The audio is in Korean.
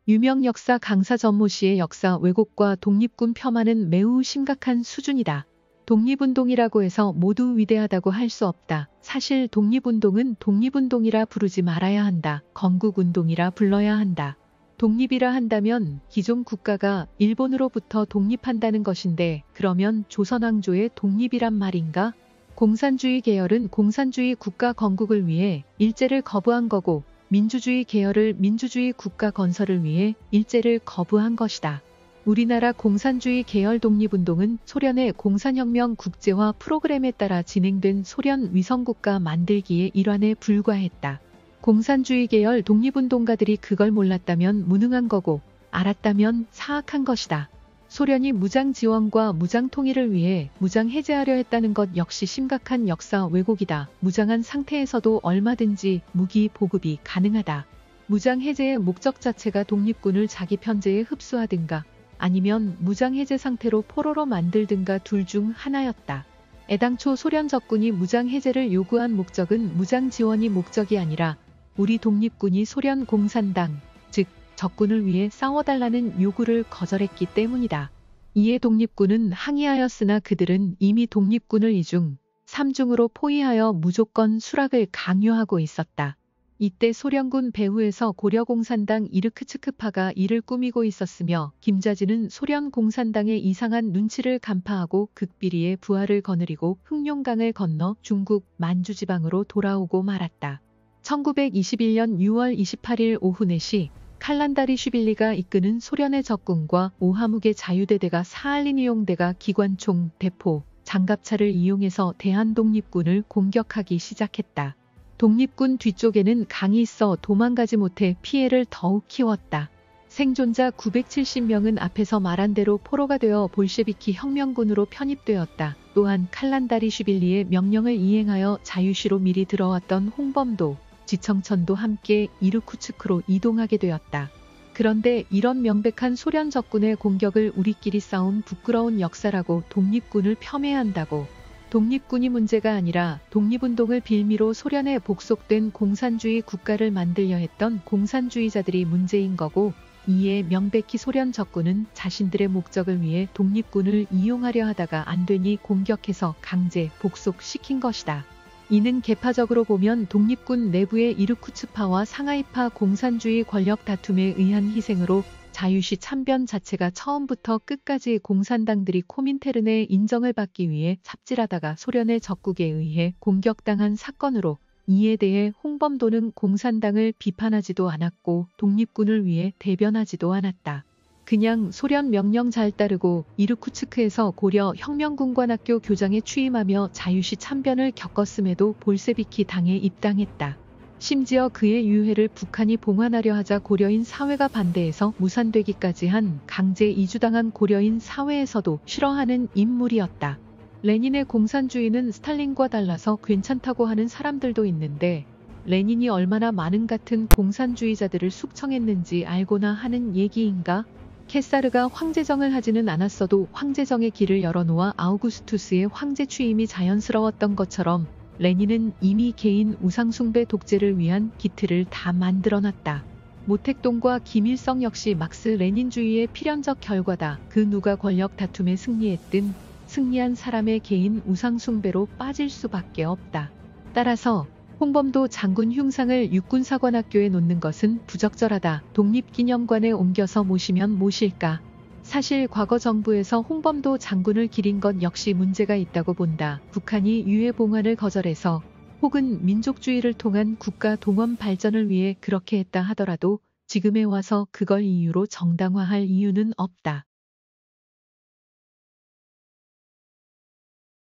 유명 역사 강사 전모 씨의 역사 왜곡과 독립군 폄하는 매우 심각한 수준이다. 독립운동이라고 해서 모두 위대하다고 할 수 없다. 사실 독립운동은 독립운동이라 부르지 말아야 한다. 건국운동이라 불러야 한다. 독립이라 한다면 기존 국가가 일본으로부터 독립한다는 것인데 그러면 조선왕조의 독립이란 말인가? 공산주의 계열은 공산주의 국가 건국을 위해 일제를 거부한 거고 민주주의 계열을 민주주의 국가 건설을 위해 일제를 거부한 것이다. 우리나라 공산주의 계열 독립운동은 소련의 공산혁명 국제화 프로그램에 따라 진행된 소련 위성국가 만들기의 일환에 불과했다. 공산주의 계열 독립운동가들이 그걸 몰랐다면 무능한 거고 알았다면 사악한 것이다. 소련이 무장 지원과 무장 통일을 위해 무장 해제하려 했다는 것 역시 심각한 역사 왜곡이다. 무장한 상태에서도 얼마든지 무기 보급이 가능하다. 무장 해제의 목적 자체가 독립군을 자기 편제에 흡수하든가 아니면 무장 해제 상태로 포로로 만들든가 둘 중 하나였다. 애당초 소련 적군이 무장 해제를 요구한 목적은 무장 지원이 목적이 아니라 우리 독립군이 소련 공산당, 즉 적군을 위해 싸워달라는 요구를 거절했기 때문이다. 이에 독립군은 항의하였으나 그들은 이미 독립군을 2중, 3중으로 포위하여 무조건 수락을 강요하고 있었다. 이때 소련군 배후에서 고려공산당 이르크츠크파가 이를 꾸미고 있었으며 김자진은 소련 공산당의 이상한 눈치를 간파하고 극비리의 부하를 거느리고 흑룡강을 건너 중국 만주지방으로 돌아오고 말았다. 1921년 6월 28일 오후 4시 칼란다리슈빌리가 이끄는 소련의 적군과 오하묵의 자유대대가 사할린이용대가 기관총, 대포, 장갑차를 이용해서 대한독립군을 공격하기 시작했다. 독립군 뒤쪽에는 강이 있어 도망가지 못해 피해를 더욱 키웠다. 생존자 970명은 앞에서 말한 대로 포로가 되어 볼셰비키 혁명군으로 편입되었다. 또한 칼란다리슈빌리의 명령을 이행하여 자유시로 미리 들어왔던 홍범도, 지청천도 함께 이르쿠츠크로 이동하게 되었다. 그런데 이런 명백한 소련 적군의 공격을 우리끼리 싸운 부끄러운 역사라고 독립군을 폄훼한다고. 독립군이 문제가 아니라 독립운동을 빌미로 소련에 복속된 공산주의 국가를 만들려 했던 공산주의자들이 문제인 거고, 이에 명백히 소련 적군은 자신들의 목적을 위해 독립군을 이용하려 하다가 안 되니 공격해서 강제 복속시킨 것이다. 이는 계파적으로 보면 독립군 내부의 이르쿠츠파와 상하이파 공산주의 권력 다툼에 의한 희생으로 자유시 참변 자체가 처음부터 끝까지 공산당들이 코민테른의 인정을 받기 위해 삽질하다가 소련의 적국에 의해 공격당한 사건으로, 이에 대해 홍범도는 공산당을 비판하지도 않았고 독립군을 위해 대변하지도 않았다. 그냥 소련 명령 잘 따르고 이르쿠츠크에서 고려 혁명군관학교 교장에 취임하며 자유시 참변을 겪었음에도 볼세비키 당에 입당했다. 심지어 그의 유해를 북한이 봉환하려 하자 고려인 사회가 반대해서 무산되기까지 한 강제 이주당한 고려인 사회에서도 싫어하는 인물이었다. 레닌의 공산주의는 스탈린과 달라서 괜찮다고 하는 사람들도 있는데 레닌이 얼마나 많은 같은 공산주의자들을 숙청했는지 알고나 하는 얘기인가? 케사르가 황제정을 하지는 않았어도 황제정의 길을 열어놓아 아우구스투스의 황제 취임이 자연스러웠던 것처럼 레닌은 이미 개인 우상숭배 독재를 위한 기틀을 다 만들어놨다. 모택동과 김일성 역시 막스 레닌주의의 필연적 결과다. 그 누가 권력 다툼에 승리했든 승리한 사람의 개인 우상숭배로 빠질 수밖에 없다. 따라서 홍범도 장군 흉상을 육군사관학교에 놓는 것은 부적절하다. 독립기념관에 옮겨서 모시면 모실까? 사실 과거 정부에서 홍범도 장군을 기린 것 역시 문제가 있다고 본다. 북한이 유해 봉환을 거절해서 혹은 민족주의를 통한 국가 동원 발전을 위해 그렇게 했다 하더라도 지금에 와서 그걸 이유로 정당화할 이유는 없다.